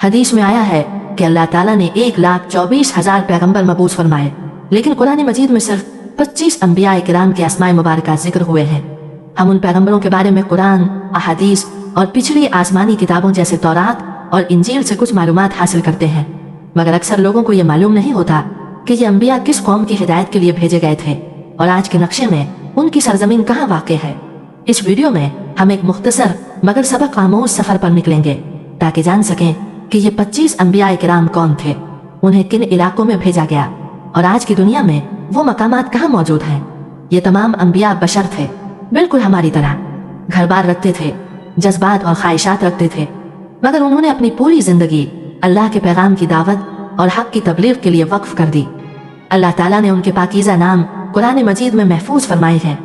हदीस में आया है कि अल्लाह ताला ने 1,24,000 पैगंबर मबूस फरमाए, लेकिन कुरान मजीद में सिर्फ 25 अंबिया किराम के अस्माए मुबारका जिक्र हुए हैं। हम उन पैगंबरों के बारे में कुरान, अहादीस और पिछली आसमानी किताबों जैसे तौरात और इंजील से कुछ मालूमात हासिल करते हैं, मगर अक्सर लोगों को ये मालूम नहीं होता कि ये अंबिया किस कौम की हिदायत के लिए भेजे गए थे और आज के नक्शे में उनकी सरजमीन कहाँ वाक़ है। इस वीडियो में हम एक मुख्तसर मगर सबक आमोज सफ़र पर निकलेंगे ताकि जान सकें कि ये 25 अंबिया किराम कौन थे, उन्हें किन इलाकों में भेजा गया और आज की दुनिया में वो मकामात कहाँ मौजूद हैं। ये तमाम अंबिया बशर थे, बिल्कुल हमारी तरह घर बार रखते थे, जज्बात और ख्वाहिशात रखते थे, मगर उन्होंने अपनी पूरी जिंदगी अल्लाह के पैगाम की दावत और हक की तबलीग के लिए वक्फ कर दी। अल्लाह ताला ने उनके पाकीज़ा नाम कुरान मजीद में महफूज फरमाए हैं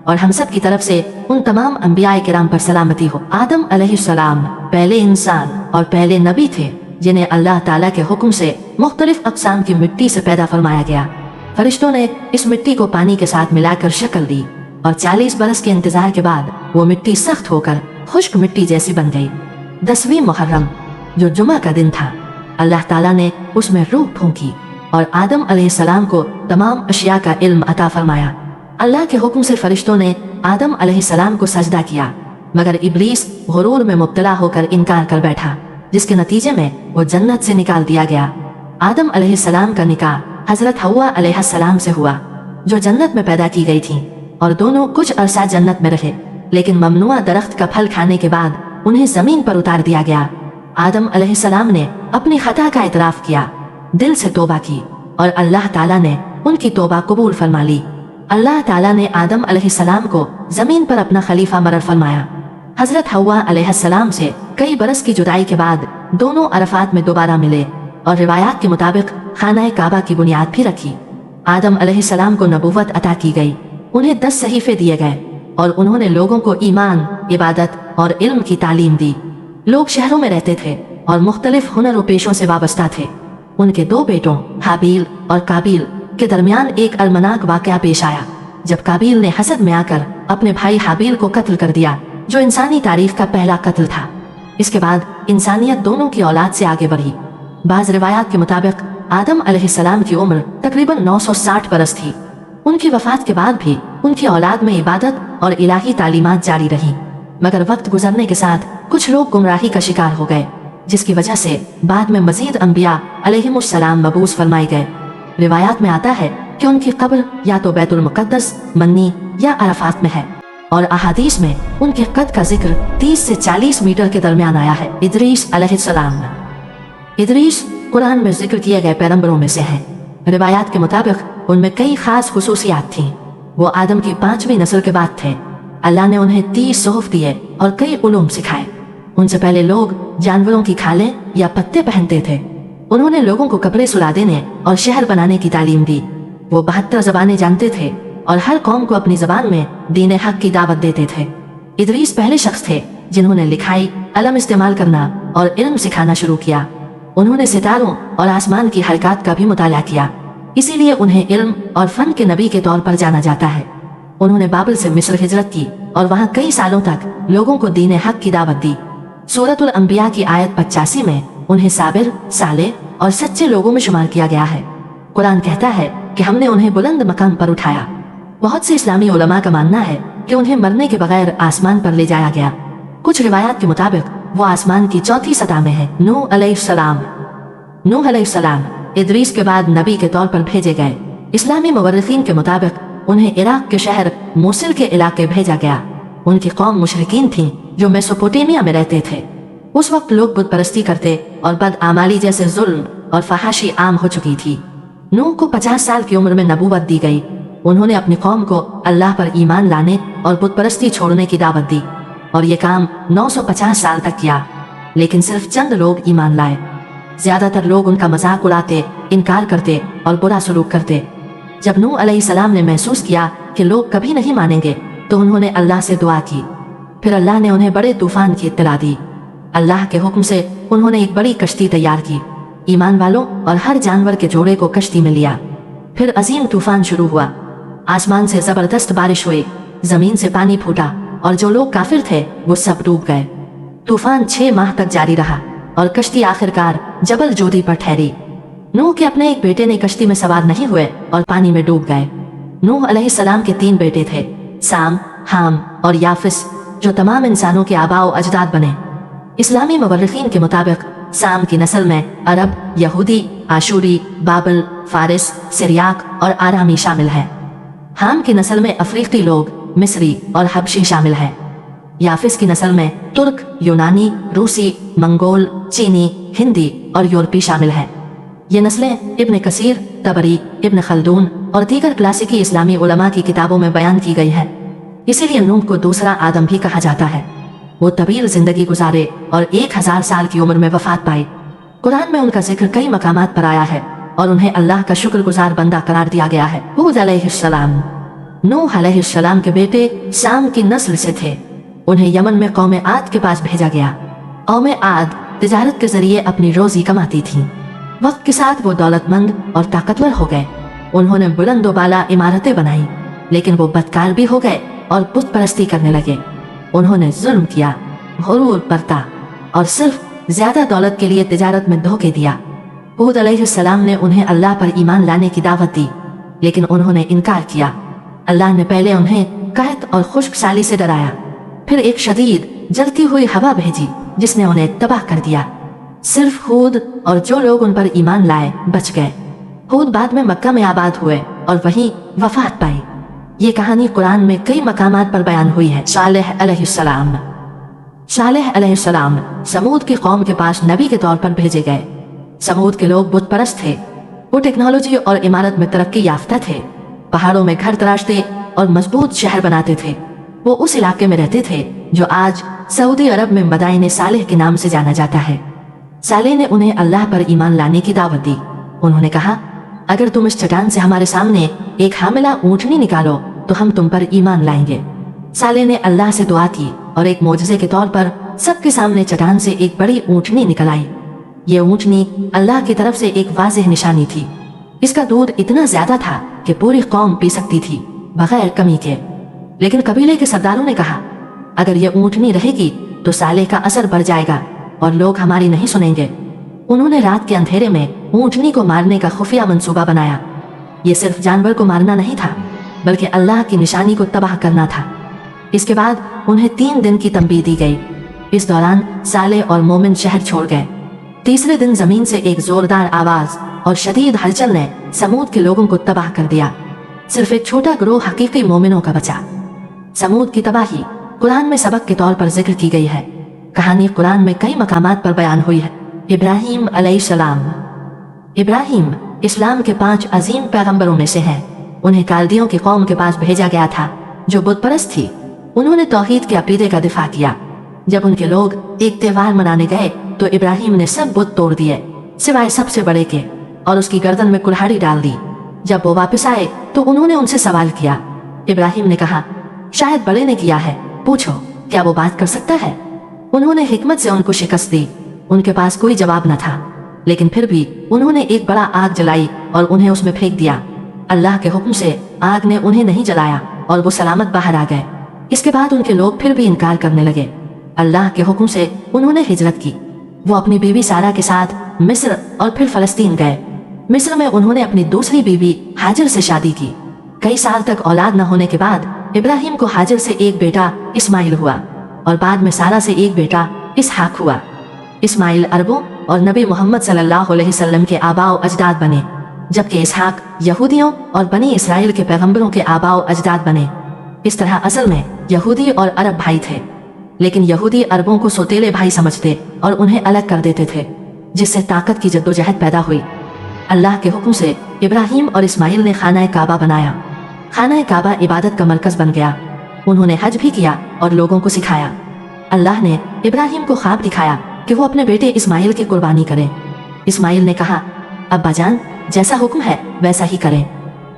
और हम सब की तरफ से उन तमाम अंबिया किराम पर सलामती हो। आदम अलैहिस्सलाम पहले इंसान और पहले नबी थे जिन्हें अल्लाह ताला के हुक्म से मुख्तलिफ अक़साम की मिट्टी से पैदा फरमाया गया। फरिश्तों ने इस मिट्टी को पानी के साथ मिलाकर शक्ल दी और 40 बरस के इंतजार के बाद वो मिट्टी सख्त होकर खुश्क मिट्टी जैसी बन गई। 10वीं मुहर्रम जो जुमा का दिन था, अल्लाह ताला ने उसमें रूह फूंकी और आदम अलैहिस्सलाम को तमाम अशिया का इल्म अता फरमाया। अल्लाह के हुक्म से फरिश्तों ने आदम अलैहिस्सलाम को सजदा किया, मगर इब्लीस गुरूर में मुब्तला होकर इनकार कर बैठा, जिसके नतीजे में वो जन्नत से निकाल दिया गया। आदम अलैहिस्सलाम का निकाह हजरत हव्वा अलैहिस्सलाम से हुआ जो जन्नत में पैदा की गई थी और दोनों कुछ अरसा जन्नत में रहे, लेकिन ममनुआ दरख्त का फल खाने के बाद उन्हें जमीन पर उतार दिया गया। आदम अलैहिस्सलाम ने अपनी खता का इतराफ किया, दिल से तौबा की और अल्लाह ताला ने उनकी तौबा कबूल फरमा ली। अल्लाह ताला ने आदम अलैहिस्सलाम को जमीन पर अपना खलीफा मरर फरमाया। हजरत हव्वा अलैहिस्सलाम से कई बरस की जुदाई के बाद दोनों अरफात में दोबारा मिले और रिवायात के मुताबिक खाना काबा की बुनियाद भी रखी। आदम अलैहिस्सलाम को नबूवत अता की गई, उन्हें 10 सहीफे दिए गए और उन्होंने लोगों को ईमान, इबादत और इल्म की तालीम दी। लोग शहरों में रहते थे और मुख्तलिफ हुनर और पेशों से वाबस्ता थे। उनके 2 बेटों हाबील और काबिल के दरमियान एक अलमनाक वाक़या पेश आया जब काबिल ने हसद में आकर अपने भाई हाबील को कत्ल कर दिया, जो इंसानी तारीख का पहला कत्ल था। इसके बाद इंसानियत दोनों की औलाद से आगे बढ़ी। बाज़ रिवायात के मुताबिक आदम अलैहिस्सलाम की उम्र तकरीबन 960 बरस थी। उनकी वफात के बाद भी उनकी औलाद में इबादत और इलाही तालीमात जारी रही, मगर वक्त गुजरने के साथ कुछ लोग गुमराही का शिकार हो गए, जिसकी वजह से बाद में मजीद अंबिया अलैहिमुस्सलाम मबूस फरमाए गए। रिवायात में आता है कि उनकी कब्र या तो बैतुल मुक़द्दस, मन्नी या अरफात में है और अहादीस में उनके कद का जिक्र 30 से 40 मीटर के दरमियान आया है। इदरीस अलैहिस्सलाम, इदरीस कुरान में जिक्र किए गए पैगंबरों में से हैं। रिवायात के मुताबिक उनमें कई खास खुसूसियात थीं। वो आदम की 5वीं नस्ल के बाद थे। अल्लाह ने उन्हें 30 सुहuf दिए और कई उलूम सिखाए। उनसे पहले लोग जानवरों की खालें या पत्ते पहनते थे। उन्होंने लोगों को कपड़े सुला देने और शहर बनाने की तालीम दी। वो 72 ज़बानें जानते थे और हर कौम को अपनी ज़बान में दीन हक की दावत देते थे। इदरीस पहले शख्स थे जिन्होंने लिखाई, कलम इस्तेमाल करना और इल्म सिखाना शुरू किया। उन्होंने सितारों और आसमान की हरकत का भी मुताला किया, इसीलिए उन्हें इल्म और फन के नबी के तौर पर जाना जाता है। उन्होंने बाबिल से मिस्र हिजरत की और वहाँ कई सालों तक लोगों को दीन हक की दावत दी। सूरतुल अंबिया की आयत 85 में उन्हें साबिर, साले और सच्चे लोगों में शुमार किया गया है। कुरान कहता है कि हमने उन्हें बुलंद मकाम पर उठाया। बहुत से इस्लामी उलमा का मानना है कि उन्हें मरने के बगैर आसमान पर ले जाया गया। कुछ रिवायात के मुताबिक वो आसमान की 4थी सतह में है। नूह अलैहिस्सलाम इदरीस के बाद नबी के तौर पर भेजे गए। इस्लामी मुवर्रिखीन के मुताबिक उन्हें इराक के शहर मोसिल के इलाके भेजा गया। उनकी कौम मुशरिकीन थी जो मेसोपोटामिया में रहते थे। उस वक्त लोग बुत परस्ती करते और बदआमाली जैसे जुल्म और फहाशी आम हो चुकी थी। नूह को 50 साल की उम्र में नबूवत दी गई। उन्होंने अपनी कौम को अल्लाह पर ईमान लाने और बुत परस्ती छोड़ने की दावत दी और ये काम 950 साल तक किया, लेकिन सिर्फ चंद लोग ईमान लाए। ज्यादातर लोग उनका मजाक उड़ाते, इनकार करते और बुरा सलूक करते। जब नूह अलैहिस्सलाम ने महसूस किया कि लोग कभी नहीं मानेंगे तो उन्होंने अल्लाह से दुआ की। फिर अल्लाह ने उन्हें बड़े तूफान की इत्तला दी। अल्लाह के हुक्म से उन्होंने एक बड़ी कश्ती तैयार की। ईमान वालों और हर जानवर के जोड़े को कश्ती में लिया। फिर अजीम तूफान शुरू हुआ। आसमान से जबरदस्त बारिश हुई, जमीन से पानी फूटा और जो लोग काफिर थे वो सब डूब गए। तूफान 6 माह तक जारी रहा। और कश्ती आखिरकार जबल जोदी पर ठहरी। नूह के अपने एक बेटे ने कश्ती में सवार नहीं हुए और पानी में डूब गए। नूह अलैहिस्सलाम के 3 बेटे थे, साम, हाम और याफिस, जो तमाम इंसानों के आबाओ अजदाद बने। इस्लामी मुवर्रिखीन के मुताबिक साम की नस्ल में अरब, यहूदी, आशूरी, बाबल, फारिस, सिरियाक और आरामी शामिल हैं। हाम की नस्ल में अफ्रीकी लोग, मिस्री और हबशी शामिल हैं। याफिस की नस्ल में तुर्क, यूनानी, रूसी, मंगोल, चीनी, हिंदी और यूरोपी शामिल हैं। ये नस्लें इब्न कसीर, तबरी, इब्न खल्दून और दीगर क्लासिकी इस्लामी उलमा की किताबों में बयान की गई है। इसीलिए नूह को दूसरा आदम भी कहा जाता है। वो तवील जिंदगी गुजारे और 1000 साल की उम्र में वफात पाई। कुरान में उनका जिक्र कई मकामात पर आया है और उन्हें अल्लाह का शुक्रगुजार बंदा करार दिया गया है। हूद अलैहिस्सलाम नूह अलैहिस्सलाम के बेटे साम की नस्ल से थे। उन्हें यमन में कौम आद के पास भेजा गया। कौम आद तिजारत के जरिए अपनी रोजी कमाती थी। वक्त के साथ वो दौलतमंद और ताकतवर हो गए। उन्होंने बुलंदोबाला इमारतें बनाई, लेकिन वो बदकार भी हो गए और बुत परस्ती करने लगे। उन्होंने जुल्म किया, गुरूर बरता और सिर्फ ज्यादा दौलत के लिए तिजारत में धोखे दिया। हूद अलैहिस्सलाम ने उन्हें अल्लाह पर ईमान लाने की दावत दी, लेकिन उन्होंने इनकार किया। अल्लाह ने पहले उन्हें कहत और खुश्क साली से डराया, फिर एक शदीद जलती हुई हवा भेजी जिसने उन्हें तबाह कर दिया। सिर्फ हूद और जो लोग उन पर ईमान लाए बच गए। हूद बाद में मक्का में आबाद हुए और वहीं वफात पाई। ये कहानी कुरान में कई मकामात पर बयान हुई है। सालेह अलैहिस्सलाम समूद की कौम के पास नबी के तौर पर भेजे गए। समूद के लोग बुत परस्त थे। वो टेक्नोलॉजी और इमारत में तरक्की याफ्ता थे। पहाड़ों में घर तराशते और मजबूत शहर बनाते थे। वो उस इलाके में रहते थे जो आज सऊदी अरब में मदाइन सालेह के नाम से जाना जाता है। सालेह ने उन्हें अल्लाह पर ईमान लाने की दावत दी। उन्होंने कहा, अगर तुम इस चट्टान से हमारे सामने एक हामिला ऊँटनी निकालो तो हम तुम पर ईमान लाएंगे। सालेह ने अल्लाह से दुआ की और एक मोजज़े के तौर पर सबके सामने चट्टान से एक बड़ी ऊँटनी निकल आई। ये ऊँटनी अल्लाह की तरफ से एक वाज़ेह निशानी थी। इसका दूध इतना ज्यादा था कि पूरी कौम पी सकती थी बगैर कमी के। लेकिन कबीले के सरदारों ने कहा, अगर ये ऊँटनी रहेगी तो सालेह का असर बढ़ जाएगा और लोग हमारी नहीं सुनेंगे। उन्होंने रात के अंधेरे में ऊँटनी को मारने का खुफिया मंसूबा बनाया। ये सिर्फ जानवर को मारना नहीं था, बल्कि अल्लाह की निशानी को तबाह करना था। इसके बाद उन्हें 3 दिन की तंबीह दी गई। इस दौरान सालेह और मोमिन शहर छोड़ गए। तीसरे दिन जमीन से एक जोरदार आवाज और शदीद हलचल ने समूद के लोगों को तबाह कर दिया। सिर्फ एक छोटा गिरोह हकीकी मोमिनों का बचा। समूद की तबाही कुरान में सबक के तौर पर जिक्र की गई है। कहानी कुरान में कई मकामात पर बयान हुई है। इब्राहीम अलैहिस्सलाम इब्राहीम इस्लाम के 5 अजीम पैगंबरों में से हैं। उन्हें काल्दियों की कौम के पास भेजा गया था जो बुत परस्त थी। उन्होंने तौहीद के अकीदे का दिफा किया। जब उनके लोग एक त्योहार मनाने गए तो इब्राहीम ने सब बुत तोड़ दिए सिवाय सबसे बड़े के और उसकी गर्दन में कुल्हाड़ी डाल दी। जब वो वापस आए तो उन्होंने उनसे सवाल किया। इब्राहीम ने कहा, शायद बड़े ने किया है, पूछो क्या वो बात कर सकता है। उन्होंने हिकमत से उनको शिकस्त दी। उनके पास कोई जवाब न था, लेकिन फिर भी उन्होंने एक बड़ा आग जलाई और उन्हें उसमें फेंक दिया। अल्लाह के हुक्म से आग ने उन्हें नहीं जलाया और वो सलामत बाहर आ गए। इसके बाद उनके लोग फिर भी इनकार करने लगे। अल्लाह के हुक्म से उन्होंने हिजरत की। वो अपनी बीवी सारा के साथ मिस्र और फिर फलस्तीन गए। मिस्र में उन्होंने अपनी दूसरी बीवी हाजिर से शादी की। कई साल तक औलाद न होने के बाद इब्राहीम को हाजिर से एक बेटा इस्माइल हुआ और बाद में सारा से एक बेटा इसहाक हुआ। इस्माइल अरबों और नबी मोहम्मद सल्लल्लाहु अलैहि वसल्लम के आबाओ अजदाद बने, जबकि इसहाक यहूदियों और बनी इसराइल के पैगंबरों के आबाओ अजदाद बने। इस तरह असल में यहूदी और अरब भाई थे, लेकिन यहूदी अरबों को सौतेले भाई समझते और उन्हें अलग कर देते थे, जिससे ताकत की जद्दोजहद पैदा हुई। अल्लाह के हुक्म से इब्राहीम और इस्माइल ने खाना काबा बनाया। खाना काबा इबादत का मरकज बन गया। उन्होंने हज भी किया और लोगों को सिखाया। अल्लाह ने इब्राहीम को ख्वाब दिखाया कि वो अपने बेटे इस्माइल की कुर्बानी करें। इस्माइल ने कहा, अब्बा जान, जैसा हुक्म है वैसा ही करें।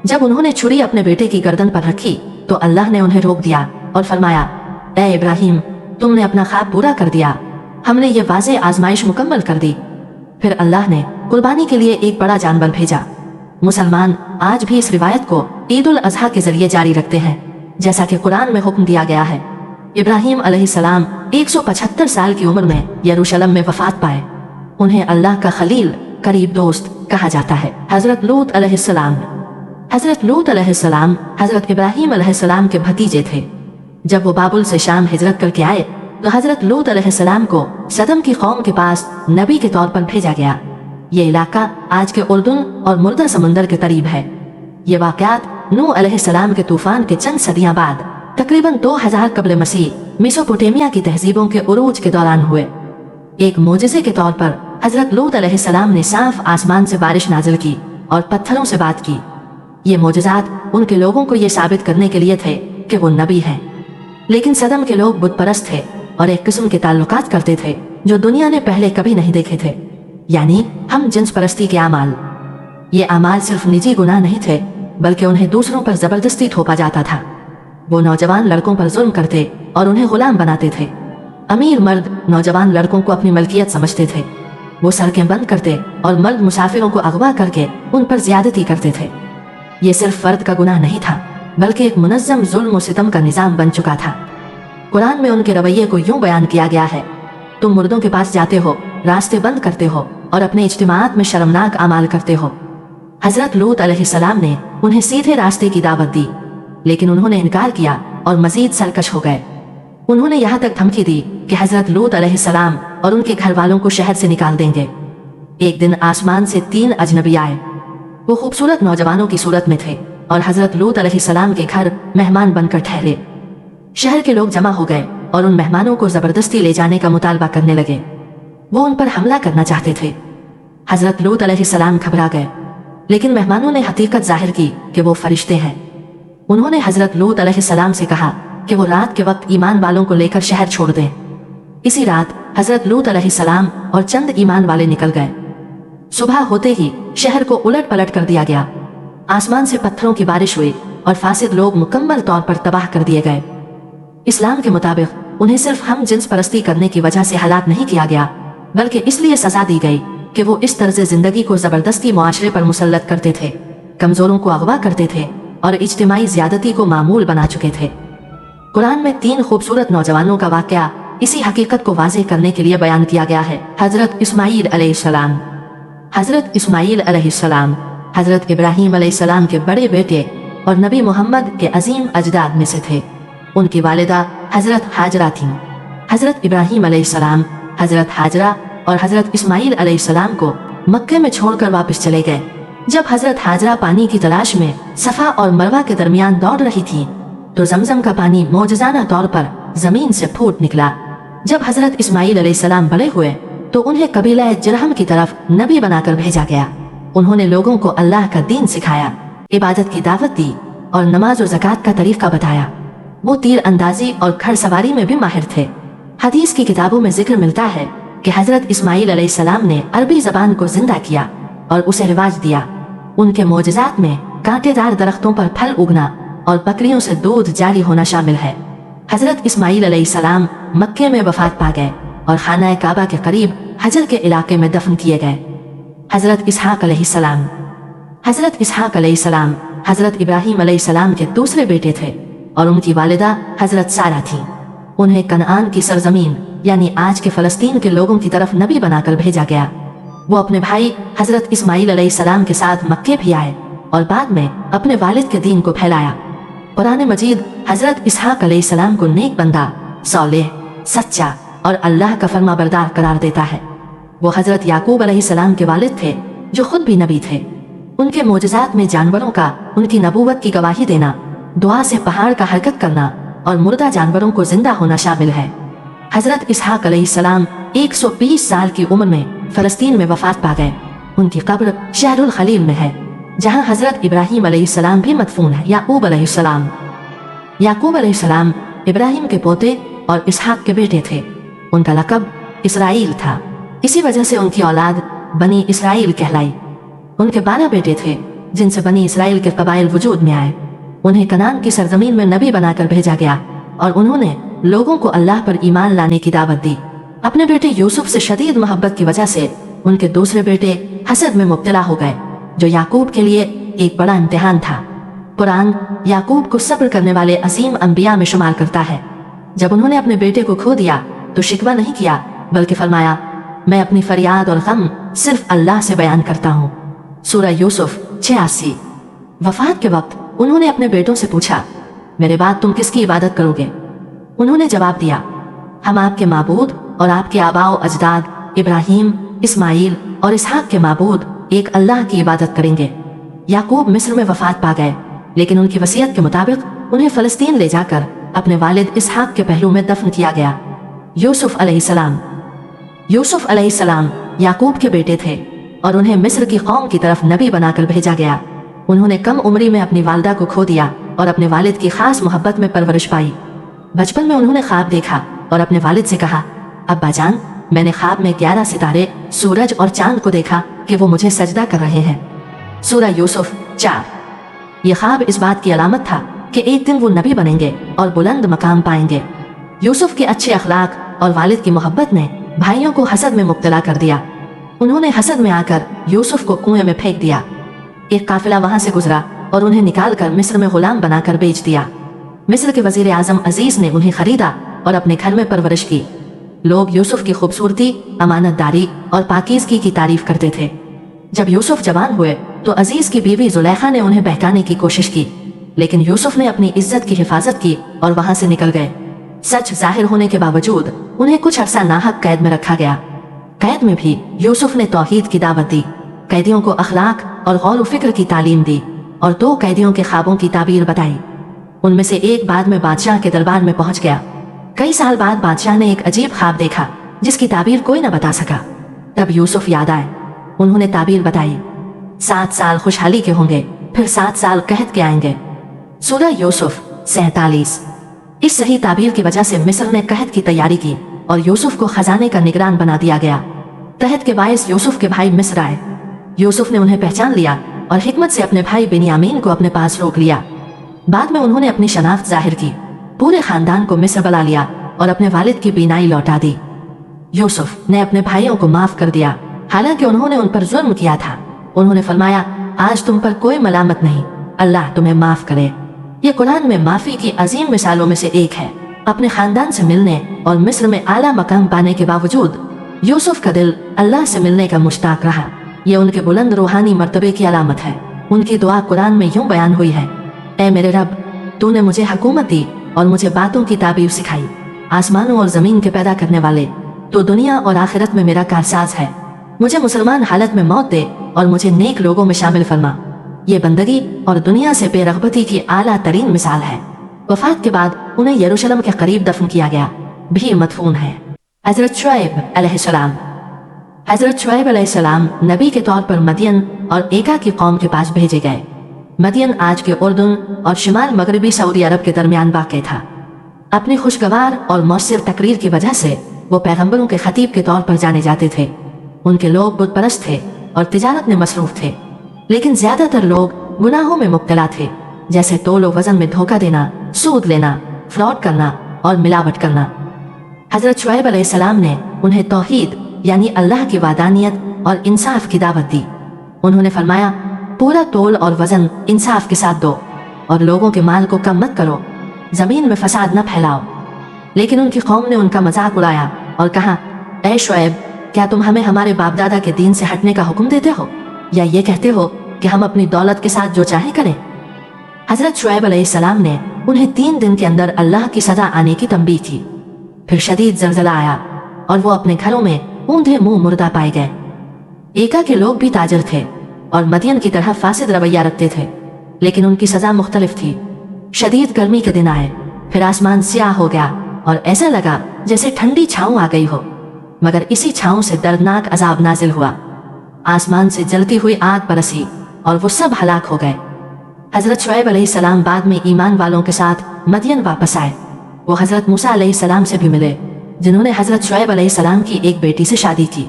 जब उन्होंने छुरी अपने बेटे की गर्दन पर रखी तो अल्लाह ने उन्हें रोक दिया और फरमाया, ए इब्राहीम, तुमने अपना ख्वाब पूरा कर दिया। हमने ये वाज़े आजमाइश मुकम्मल कर दी। फिर अल्लाह ने कुर्बानी के लिए एक बड़ा जानवर भेजा। मुसलमान आज भी इस रिवायत को ईद उल अज़हा के जरिए जारी रखते हैं, जैसा कि कुरान में हुक्म दिया गया है। इब्राहीम अलैहिस्सलाम 175 साल की उम्र में यरूशलेम में वफात पाए। उन्हें अल्लाह का खलील, करीब दोस्त कहा जाता है। हजरत लूत अलैहिस्सलाम। हजरत लूत अलैहिस्सलाम हजरत इब्राहीम अलैहिस्सलाम के भतीजे थे। जब वो बाबुल से शाम हिजरत करके आए तो हजरत लूत अलैहिस्सलाम को सदम की कौम के पास नबी के तौर पर भेजा गया। ये इलाका आज के उर्दून और मुर्दा समुंदर के करीब है। ये वाक़यात नूह अलैहिस्सलाम के तूफान के चंद सदियां बाद तकरीबन 2000 कब्ल मसीह मेसोपोटामिया की तहजीबों के उरूज के दौरान हुए। एक मोजिज़े के तौर पर हजरत लूत अलैहिस्सलाम ने साफ आसमान से बारिश नाजिल की और पत्थरों से बात की। ये मोजिज़ात उनके लोगों को ये साबित करने के लिए थे कि वो नबी हैं। लेकिन सदम के लोग बुत परस्त थे और एक किस्म के ताल्लुकात करते थे जो दुनिया ने पहले कभी नहीं देखे थे, यानी हम जिन्स परस्ती के अमाल। ये अमाल सिर्फ निजी गुनाह नहीं थे बल्कि उन्हें दूसरों पर जबरदस्ती थोपा जाता था। वो नौजवान लड़कों पर जुल्म करते और उन्हें गुलाम बनाते थे। अमीर मर्द नौजवान लड़कों को अपनी मलकियत समझते थे। वो सड़कें बंद करते और मर्द मुसाफिरों को अगवा करके उन पर ज्यादती करते थे। ये सिर्फ फर्द का गुनाह नहीं था बल्कि एक मुनज़्ज़म जुल्म और सितम का निज़ाम बन चुका था। कुरान में उनके रवैये को यूं बयान किया गया है, तुम मुर्दों के पास जाते हो, रास्ते बंद करते हो और अपने इज्तिमाआत में शर्मनाक अमाल करते हो। हजरत लूत अलैहिस्सलाम ने उन्हें सीधे रास्ते की दावत दी, लेकिन उन्होंने इनकार किया और मजीद सरकश हो गए। उन्होंने यहाँ तक धमकी दी कि हजरत लूत अलैहिस्सलाम और उनके घर वालों को शहर से निकाल देंगे। एक दिन आसमान से 3 अजनबी आए। वो खूबसूरत नौजवानों की सूरत में थे और हजरत लूत अलैहिस्सलाम के घर मेहमान बनकर ठहरे। शहर के लोग जमा हो गए और उन मेहमानों को जबरदस्ती ले जाने का मुतालबा करने लगे। वो उन पर हमला करना चाहते थे। हजरत लूत अलैहिस्सलाम घबरा गए, लेकिन मेहमानों ने हकीकत जाहिर की कि वो फरिश्ते हैं। उन्होंने हजरत लूत अलैहिस्सलाम से कहा कि वो रात के वक्त ईमान वालों को लेकर शहर छोड़ दें। इसी रात हजरत लूत अलैहिस्सलाम और चंद ईमान वाले निकल गए। सुबह होते ही शहर को उलट पलट कर दिया गया। आसमान से पत्थरों की बारिश हुई और फासिद लोग मुकम्मल तौर पर तबाह कर दिए गए। इस्लाम के मुताबिक उन्हें सिर्फ हम जिन्स परस्ती करने की वजह से हलाक नहीं किया गया, बल्कि इसलिए सजा दी गई कि वो इस तर्ज जिंदगी को जबरदस्ती मुआशरे पर मुसल्लत करते थे, कमजोरों को अगवा करते थे और इज्तिमाई ज्यादती को मामूल बना चुके थे। कुरान में 3 खूबसूरत नौजवानों का वाकया इसी हकीकत को वाज़ेह करने के लिए बयान किया गया है। हजरत इस्माईल अलैहिस्सलाम। हजरत इस्माईल अलैहिस्सलाम हजरत इब्राहीम अलैहिस्सलाम के बड़े बेटे और नबी मोहम्मद के अजीम अजदाद में से थे। उनकी वालिदा हजरत हाजरा थीं। हजरत इब्राहीम अलैहिस्सलाम, हजरत हाजरा और हजरत इस्माईल अलैहिस्सलाम को मक्के में छोड़कर वापस चले गए। जब हजरत हाजरा पानी की तलाश में सफा और मरवा के दरमियान दौड़ रही थी तो जमजम का पानी मौजज़ाना तौर पर जमीन से फूट निकला। जब हजरत इस्माईल अलैहिस्सलाम बड़े हुए तो उन्हें कबीला जरहम की तरफ नबी बनाकर भेजा गया। उन्होंने लोगों को अल्लाह का दीन सिखाया, इबादत की दावत दी और नमाज और ज़कात का तरीका बताया। वो तीर अंदाजी और घड़सवारी में भी माहिर थे। हदीस की किताबों में जिक्र मिलता है कि हजरत इस्माईल अलैहिस्सलाम ने अरबी ज़बान को जिंदा किया और उसे रिवाज दिया। उनके मोजज़ात में कांटेदार दरख्तों पर फल उगना और बकरियों से दूध जारी होना शामिल है। हजरत इस्माईल अलैहिस्सलाम मक्के में वफात पा गए और खाना काबा के करीब हजर के इलाके में दफन किए गए। हजरत इसहाक अलैहिस्सलाम। हजरत इसहाक अलैहिस्सलाम हजरत इब्राहीम अलैहिस्सलाम के दूसरे बेटे थे और उनकी वालिदा हजरत सारा थी। उन्हें कनान की सरजमीन यानी आज के फलस्तीन के लोगों की तरफ नबी बनाकर भेजा गया। वो अपने भाई हजरत इस्माईल अलैहिस्सलाम के साथ मक्के भी आए और बाद में अपने वालिद के दीन को फैलाया। कुरान मजीद हजरत इसहाक अलैहिस्सलाम को नेक बंदा, सौलेह, सच्चा और अल्लाह का फरमाबरदार करार देता है। वो हजरत याकूब अलैहिस्सलाम के वालिद थे जो खुद भी नबी थे। उनके मोजज़ात में जानवरों का उनकी नबूवत की गवाही देना, दुआ से पहाड़ का हरकत करना और मुर्दा जानवरों को जिंदा होना शामिल है। हजरत इसहाक अलैहिस्सलाम 120 साल की उम्र में फलस्तीन में वफात पा गए। उनकी कब्र शहरुल खलील में है, जहाँ हजरत इब्राहीम अलैहिस्सलाम भी मदफून है। याकूब अलैहिस्सलाम। याकूब अलैहिस्सलाम इब्राहीम के पोते और इसहाक के बेटे थे। उनका लक़ब इसराइल था। इसी वजह से उनकी औलाद बनी इसराइल कहलाई। उनके 12 बेटे थे जिनसे बनी इसराइल के कबाइल वजूद में आए। उन्हें कनान की सरजमीन में नबी बनाकर भेजा गया और उन्होंने लोगों को अल्लाह पर ईमान लाने की दावत दी। अपने बेटे यूसुफ से शदीद मोहब्बत की वजह से उनके दूसरे बेटे हसद में मुब्तला हो गए, जो याकूब के लिए एक बड़ा इम्तिहान था। कुरान याकूब को सब्र करने वाले अजीम अंबिया में शुमार करता है। जब उन्होंने अपने बेटे को खो दिया तो शिकवा नहीं किया, बल्कि फरमाया, मैं अपनी फरियाद और गम सिर्फ अल्लाह से बयान करता हूँ। सूरह यूसुफ 86। वफात के वक्त उन्होंने अपने बेटों से पूछा, मेरे बाद तुम किसकी इबादत करोगे? उन्होंने जवाब दिया, हम आपके माबूद और आपके आबाओ अजदाद इब्राहीम, इस्माइल और इसहाक के माबूद एक अल्लाह की इबादत करेंगे। याकूब मिस्र में वफात पा गए, लेकिन उनकी वसीयत के मुताबिक उन्हें फ़लस्तीन ले जाकर अपने वालिद इसहाक के पहलू में दफन किया गया। यूसुफ अलैहिस्सलाम। यूसुफ अलैहिस्सलाम याकूब के बेटे थे और उन्हें मिस्र की कौम की तरफ नबी बनाकर भेजा गया। उन्होंने कम उम्री में अपनी वालदा को खो दिया और अपने वालिद की खास मोहब्बत में परवरिश पाई। बचपन में उन्होंने ख्वाब देखा और अपने वालिद से कहा, अब्बा जान, मैंने ख्वाब में 11 सितारे, सूरज और चांद को देखा कि वो मुझे सजदा कर रहे हैं। सूरह यूसुफ 4। ये ख्वाब इस बात की अलामत था कि एक दिन वो नबी बनेंगे और बुलंद मकाम पाएंगे। यूसुफ के अच्छे अखलाक और वालिद की मोहब्बत ने भाइयों को हसद में मुब्तला कर दिया। उन्होंने हसद में आकर यूसुफ को कुएं में फेंक दिया। एक काफिला वहां से गुजरा और उन्हें निकालकर मिस्र में गुलाम बनाकर बेच दिया। मिस्र के वजीर आजम अजीज ने उन्हें खरीदा और अपने घर में परवरिश की। लोग यूसुफ की खूबसूरती, अमानतदारी और पाकीज़गी की तारीफ करते थे। जब यूसुफ जवान हुए तो अजीज की बीवी जुलेखा ने उन्हें बहकाने की कोशिश की, लेकिन यूसुफ ने अपनी इज्जत की हिफाजत की और वहां से निकल गए। सच जाहिर होने के बावजूद उन्हें कुछ अरसा नाहक कैद में रखा गया। कैद में भी यूसुफ ने तौहीद की दावत दी, कैदियों को अखलाक और गौर व फिक्र की तालीम दी और 2 कैदियों के ख्वाबों की ताबीर बताई। उनमें से एक बाद में बादशाह के दरबार में पहुंच गया। कई साल बाद बादशाह ने एक अजीब ख्वाब देखा जिसकी ताबीर कोई न बता सका। तब यूसुफ याद आए। उन्होंने ताबीर बताई, 7 साल खुशहाली के होंगे, फिर 7 साल कहत के आएंगे। सूरह यूसुफ 47। इस सही ताबीर की वजह से मिस्र ने कहत की तैयारी की और यूसुफ को खजाने का निगरान बना दिया गया। कहत के बायस यूसुफ के भाई मिस्र आए। यूसुफ ने उन्हें पहचान लिया और हिकमत से अपने भाई बिन्यामीन को अपने पास रोक लिया। बाद में उन्होंने अपनी शनाख्त जाहिर की, पूरे खानदान को मिस्र बुला लिया और अपने वालिद की बीनाई लौटा दी। यूसुफ ने अपने भाइयों को माफ कर दिया, हालांकि उन्होंने उन पर जुल्म किया था। उन्होंने फरमाया, आज तुम पर कोई मलामत नहीं, अल्लाह तुम्हें माफ करे। ये कुरान में माफी की अजीम मिसालों में से एक है। अपने खानदान से मिलने और मिस्र में आला मकाम पाने के बावजूद यूसुफ का दिल अल्लाह से मिलने का मुश्ताक रहा। ये उनके बुलंद रूहानी मर्तबे की अलामत है। उनकी दुआ कुरान में यूं बयान हुई है, ऐ मेरे रब, तूने मुझे हुकूमत दी और मुझे बातों की ताबीर सिखाई। आसमानों और जमीन के पैदा करने वाले, तो दुनिया और आखिरत में मेरा कारसाज है। मुझे मुसलमान हालत में मौत दे और मुझे नेक लोगों में शामिल फरमा। ये बंदगी और दुनिया से बेरगबती की आला तरीन मिसाल है। वफात के बाद उन्हें यरूशलेम के करीब दफन किया गया, भी मदफून है। हजरत शुएब अलैहिस्सलाम। हजरत शुएब अलैहिस्सलाम नबी के तौर पर मदियन और एका की कौम के पास भेजे गए। मदियन आज के उर्दन और शिमाल मगरबी सऊदी अरब के दरमियान वाक़ था। अपनी खुशगवार और मौसर तकरीर की वजह से वो पैगम्बरों के खतीब के तौर पर जाने जाते थे। उनके लोग बुत परस्त थे और तिजारत में मसरूफ थे, लेकिन ज्यादातर लोग गुनाहों में मुब्तला थे, जैसे तोल वजन में धोखा देना, सूद लेना, फ्रॉड करना और मिलावट करना। हजरत शुएब अलैहिस्सलाम ने उन्हें तौहीद यानी अल्लाह की वादानियत और इंसाफ की दावत दी। उन्होंने फरमाया, पूरा तोल और वजन इंसाफ के साथ दो और लोगों के माल को कम मत करो, जमीन में फसाद न फैलाओ। लेकिन उनकी कौम ने उनका मजाक उड़ाया और कहा, ऐ शुएब, क्या तुम हमें हमारे बाप दादा के दीन से हटने का हुक्म देते हो या ये कहते हो कि हम अपनी दौलत के साथ जो चाहे करें? हजरत शुएब अलैहिस्सलाम ने उन्हें 3 दिन के अंदर अल्लाह की सजा आने की तंबीह की। फिर शदीद जलजला आया और वो अपने घरों में ऊंधे मुंह मुर्दा पाए गए। एका के लोग भी ताजर थे और मदियन की तरह फासिद रवैया रखते थे, लेकिन उनकी सजा मुख्तलिफ थी। शदीद गर्मी के दिन आए, फिर आसमान स्याह हो गया और ऐसा लगा जैसे ठंडी छाँव आ गई हो, मगर इसी छाँव से दर्दनाक अजाब नाजिल हुआ। आसमान से जलती हुई आग बरसी और वो सब हलाक हो गए। हजरत शुएब अलैहिस्सलाम बाद में ईमान वालों के साथ मदियन वापस आए। वो हजरत मूसा अलैहिस्सलाम से भी मिले, जिन्होंने हजरत शुएब अलैहिस्सलाम की एक बेटी से शादी की।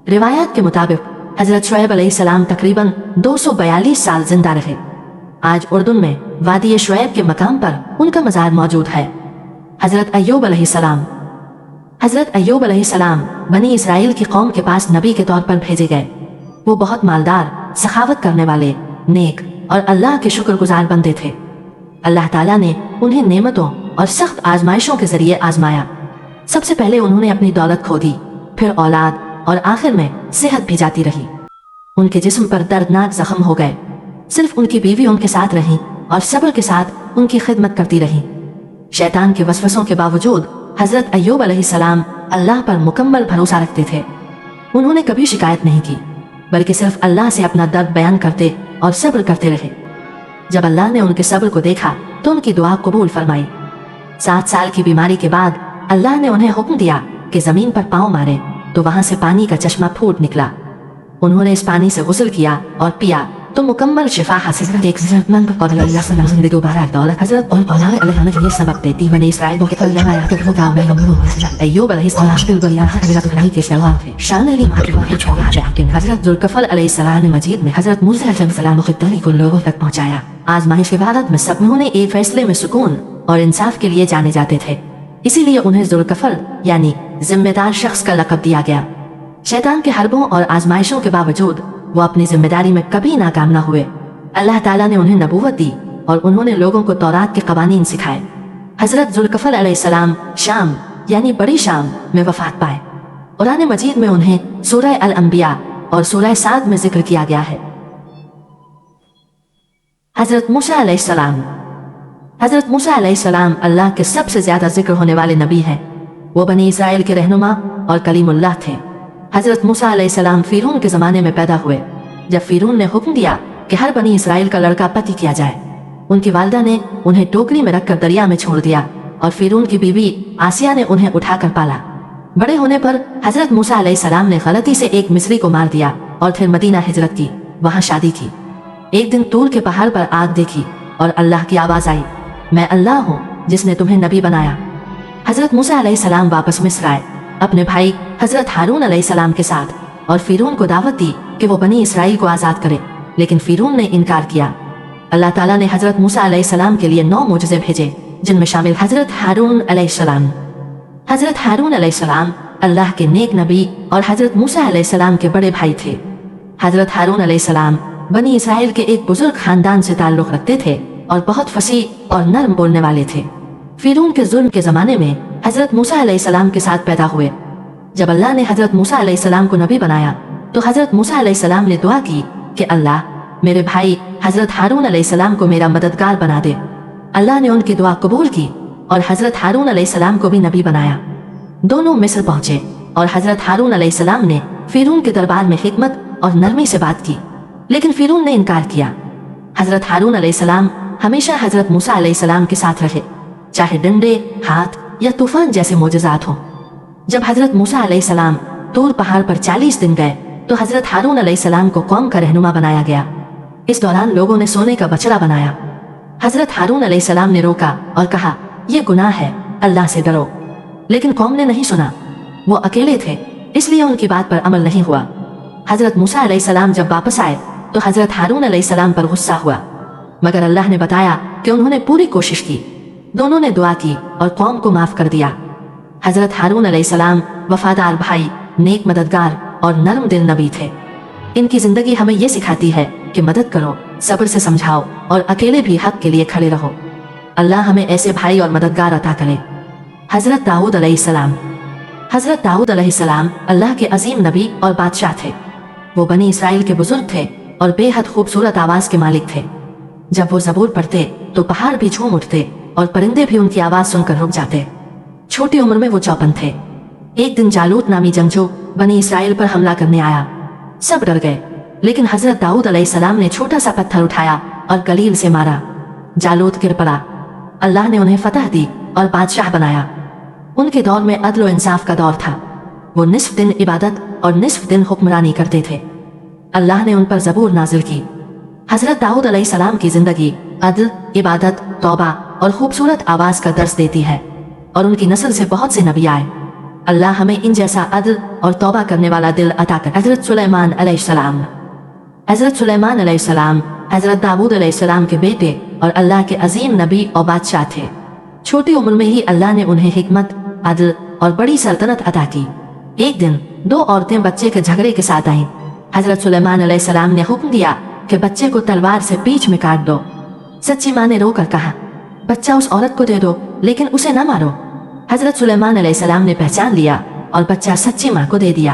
रिवायात के मुताबिक हजरत शुएब अलैहिस्सलाम तकरीबन 242 साल जिंदा रहे। आज उर्दू में वादी शुएब के मकाम पर उनका मज़ार मौजूद है। हजरत अय्यूब अलैहिस्सलाम। हजरत अय्यूब अलैहिस्सलाम बनी इसराइल की कौम के पास नबी के तौर पर भेजे गए। वो बहुत मालदार, सखावत करने वाले, नेक और अल्लाह के शुक्रगुजार बंदे थे। अल्लाह ताला ने उन्हें नेमतों और सख्त आजमाइशों के जरिए आजमाया। सबसे पहले उन्होंने अपनी दौलत खो दी, फिर औलाद, और आखिर में सेहत भी जाती रही। उनके जिस्म पर दर्दनाक जख्म हो गए। सिर्फ उनकी बीवी उनके साथ रही और सब्र के साथ उनकी खिदमत करती रही। शैतान के वसवसों के बावजूद हजरत अय्यूब अलैहिस्सलाम अल्लाह पर मुकम्मल भरोसा रखते थे। उन्होंने कभी शिकायत नहीं की, बल्कि सिर्फ अल्लाह से अपना दर्द बयान करते और सब्र करते रहे। जब अल्लाह ने उनके सब्र को देखा तो उनकी दुआ कबूल फरमाई। 7 साल की बीमारी के बाद अल्लाह ने उन्हें हुक्म दिया कि जमीन पर पाँव मारे तो वहां से पानी का चश्मा फूट निकला। उन्होंने इस पानी से गुस्ल किया और पिया तो मुकम्मल शिफा हासिल। एक जरूरतमंद और अल्लाह से जिंदगी दोबारा दौलत हजरत और औलाद अल्लाह के लिए सबक देती बनी इसराइल के फलवाया तो गांव में अय्यूब अलैहिस्सलाम के बलिया हजरत इब्राहिम के सलाम थे शान अली मातृभूमि छोड़ा जाके हजरत जुल्कफल अलैहिस्सलाम ने मजीद में हजरत मूसा अलैहिस्सलाम के तहरीक को लोगों तक पहुंचाया। आजमाइश के भारत में सब उन्होंने एक फैसले में सुकून और इंसाफ के लिए जाने जाते थे, इसीलिए उन्हें जुल्कफल यानी जिम्मेदार शख्स का लक़ब दिया गया। शैतान के हरबों और आजमाइशों के बावजूद वो अपनी जिम्मेदारी में कभी नाकाम न हुए। अल्लाह ताला ने उन्हें नबूवत दी और उन्होंने लोगों को तौरात के कवानीन सिखाए। हजरत जुल्कफल अलैहिस्सलाम शाम यानी बड़ी शाम में वफात पाए। कुरान मजीद में उन्हें सूरह अल अंबिया और सूरह साद में जिक्र किया गया है। हजरत मूसा अलैहिस्सलाम अल्लाह के सबसे ज्यादा जिक्र होने वाले नबी हैं। वो बनी इसराइल के रहनुमा और कलीमुल्लाह थे। हजरत मूसा अलैहिस्सलाम फिरौन के ज़माने में पैदा हुए। जब फिरौन ने हुक्म दिया कि हर बनी इसराइल का लड़का पति किया जाए, उनकी वालिदा ने उन्हें टोकरी में रखकर दरिया में छोड़ दिया और फिरौन की बीवी आसिया ने उन्हें उठाकर पाला। बड़े होने पर हजरत मूसा अलैहिस्सलाम ने गलती से एक मिस्री को मार दिया और फिर मदीना हिजरत की, वहाँ शादी की। एक दिन तूर के पहाड़ पर आग देखी और अल्लाह की आवाज़ आई, मैं अल्लाह हूँ जिसने तुम्हें नबी बनाया। हजरत मूसा अलैहिस्सलाम वापस मिस्र आए अपने भाई हजरत हारून अलैहिस्सलाम के साथ और फिरौन को दावत दी कि वो बनी इसराइल को आज़ाद करे, लेकिन फिरौन ने इनकार किया। अल्लाह ताला ने हजरत मूसा अलैहिस्सलाम के लिए 9 मोजज़े भेजे, जिनमें शामिल हजरत हारून अलैहिस्सलाम। हजरत हारून अलैहिस्सलाम अल्लाह के नेक नबी और हजरत मूसा अलैहिस्सलाम के बड़े भाई थे। हजरत हारून अलैहिस्सलाम बनी इसराइल के एक बुजुर्ग खानदान से ताल्लुक़ रखते थे और बहुत फसीह और नरम बोलने वाले थे। फिरौन के जुल्म के ज़माने में हजरत मूसा अलैहिस्सलाम के साथ पैदा हुए। जब अल्लाह ने हजरत मूसा अलैहिस्सलाम को नबी बनाया तो हजरत मूसा अलैहिस्सलाम ने दुआ की कि अल्लाह मेरे भाई हजरत हारून अलैहिस्सलाम को मेरा मददगार बना दे। अल्लाह ने उनकी दुआ कबूल की और हजरत हारून अलैहिस्सलाम को भी नबी बनाया। दोनों मिस्र पहुंचे और हजरत हारून अलैहिस्सलाम ने फिरौन के दरबार में हिकमत और नरमी से बात की, लेकिन फिरौन ने इनकार किया। हजरत हारून अलैहिस्सलाम हमेशा हजरत मूसा अलैहिस्सलाम के साथ रहे, चाहे डंडे, हाथ या तूफान जैसे मोजज़ात हों। जब हजरत मूसा अलैहिस्सलाम तूर पहाड़ पर 40 दिन गए तो हजरत हारून अलैहिस्सलाम को कौम का रहनुमा बनाया गया। इस दौरान लोगों ने सोने का बछड़ा बनाया। हजरत हारून अलैहिस्सलाम ने रोका और कहा, यह गुनाह है, अल्लाह से डरो। लेकिन कौम ने नहीं सुना। वो अकेले थे, इसलिए उनकी बात पर अमल नहीं हुआ। हजरत मूसा अलैहिस्सलाम जब वापस आए तो हजरत हारून अलैहिस्सलाम पर गुस्सा हुआ, मगर अल्लाह ने बताया कि उन्होंने पूरी कोशिश की। दोनों ने दुआ की और कौम को माफ कर दिया। हजरत हारून अलैहिस्सलाम वफादार भाई, नेक मददगार और नरम दिल नबी थे। इनकी जिंदगी हमें ये सिखाती है कि मदद करो, सब्र से समझाओ और अकेले भी हक के लिए खड़े रहो। अल्लाह हमें ऐसे भाई और मददगार अता करे। हजरत दाऊद अलैहिस्सलाम अल्लाह के अजीम नबी और बादशाह थे। वो बनी इसराइल के बुजुर्ग थे और बेहद खूबसूरत आवाज के मालिक थे। जब वो ज़बूर पढ़ते तो पहाड़ भी झूम उठते और परिंदे भी उनकी आवाज सुनकर रुक जाते। छोटी उम्र में वो चौपन थे। एक दिन जालूत नामी जंगजू बनी इसराइल पर हमला करने आया। सब डर गए, लेकिन हजरत दाऊद अलैहिस्सलाम ने छोटा सा पत्थर उठाया और गलील से मारा। जालूत गिर पड़ा। अल्लाह ने उन्हें फतह दी और बादशाह बनाया। उनके दौर में अदल और इंसाफ का दौर था। वो निस्फ दिन इबादत और निस्फ दिन हुक्मरानी करते थे। अल्लाह ने उन पर ज़बूर नाजिल की। हजरत दाऊद अलैहिस्सलाम की जिंदगी अदल, इबादत, तौबा और खूबसूरत आवाज का दर्स देती है और उनकी नस्ल से बहुत से नबी आए। अल्लाह हमें इन जैसा अदल और तौबा करने वाला दिल अता कर। हजरत सुलेमान अलैहिस्सलाम हजरत दाऊद अलैहिस्सलाम के बेटे और अल्लाह के अजीम नबी और बादशाह थे। छोटी उम्र में ही अल्लाह ने उन्हें हिकमत, अदल और बड़ी सल्तनत अता की। एक दिन 2 औरतें बच्चे के झगड़े के साथ आईं। हजरत सुलेमान अलैहिस्सलाम ने हुक्म दिया कि बच्चे को तलवार से पीठ में काट दो। सच्ची माँ ने रोकर कहा, बच्चा उस औरत को दे दो, लेकिन उसे न मारो। हजरत सुलेमान अलैहिस्सलाम ने पहचान लिया और बच्चा सच्ची माँ को दे दिया।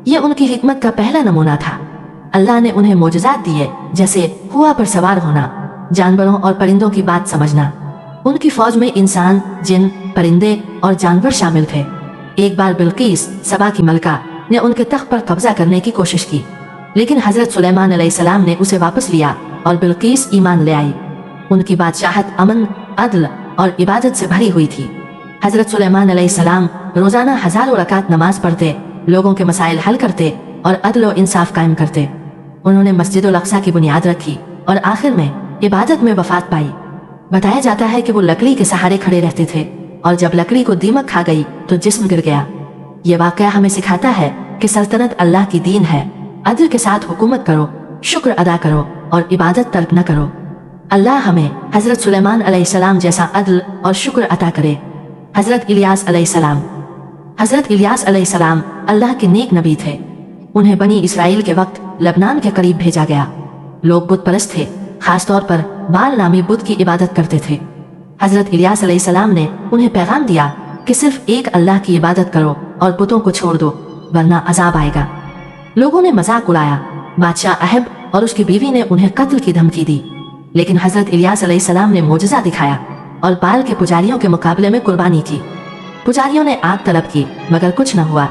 ये उनकी हिकमत का पहला नमूना था। अल्लाह ने उन्हें मोजज़ात दिए, जैसे हुआ पर सवार होना, जानवरों और परिंदों की बात समझना। उनकी फौज में इंसान, जिन, परिंदे और जानवर शामिल थे। एक बार बिल्कीस, सबा की मलका, ने उनके तख्त पर कब्जा करने की कोशिश की, लेकिन हजरत सुलेमान अलैहिस्सलाम ने उसे वापस लिया और बिल्कीस ईमान ले आई। उनकी बादशाहत अमन, अदल और इबादत से भरी हुई थी। हजरत सुलेमान अलैहिस्सलाम रोजाना हजारों रकात नमाज पढ़ते, लोगों के मसाइल हल करते और अदल और इंसाफ कायम करते। उन्होंने मस्जिद उल अक्सा की बुनियाद रखी और आखिर में इबादत में वफात पाई। बताया जाता है कि वो लकड़ी के सहारे खड़े रहते थे और जब लकड़ी को दीमक खा गई तो जिस्म गिर गया। ये वाकया हमें सिखाता है कि सल्तनत अल्लाह की दीन है। अदल के साथ हुकूमत करो, शुक्र अदा करो और इबादत तर्क न करो। अल्लाह हमें हजरत सुलेमान अलैहिस्सलाम जैसा अदल और शुक्र अता करे। हजरत इलियास अलैहिस्सलाम। हजरत इलियास अलैहिस्सलाम अल्लाह के नेक नबी थे। उन्हें बनी इसराइल के वक्त लबनान के करीब भेजा गया। लोग बुत परस्त थे, खासतौर पर बाल नामी बुत की इबादत करते थे। हजरत इलियास अलैहिस्सलाम ने उन्हें पैगाम दिया कि सिर्फ एक अल्लाह की इबादत करो और बुतों को छोड़ दो, वरना अजाब आएगा। लोगों ने मजाक उड़ाया। बादशाह अहब और उसकी बीवी ने उन्हें कत्ल की धमकी दी, लेकिन हजरत इलियास अलैहिस्सलाम ने मोजज़ा दिखाया और बाल के पुजारियों के मुकाबले में कुर्बानी की। पुजारियों ने आग तलब की, मगर कुछ न हुआ।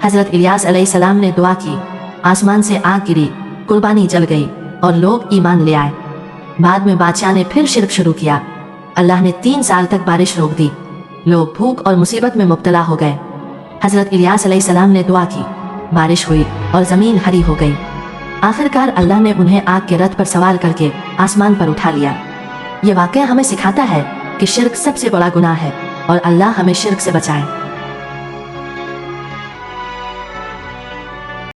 हजरत इलियास अलैहिस्सलाम ने दुआ की, आसमान से आग गिरी, कुर्बानी जल गई और लोग ईमान ले आए। बाद में बादशाह ने फिर शिरक शुरू किया। अल्लाह ने 3 साल तक बारिश रोक दी। लोग भूख और मुसीबत में मुब्तला हो गए। हजरत इलियास अलैहिस्सलाम ने दुआ की, बारिश हुई और जमीन हरी हो गई। आखिरकार अल्लाह ने उन्हें आग के रथ पर सवार करके आसमान पर उठा लिया। ये वाकया हमें सिखाता है कि शिरक सबसे बड़ा गुनाह है और अल्लाह हमें शिरक से बचाए।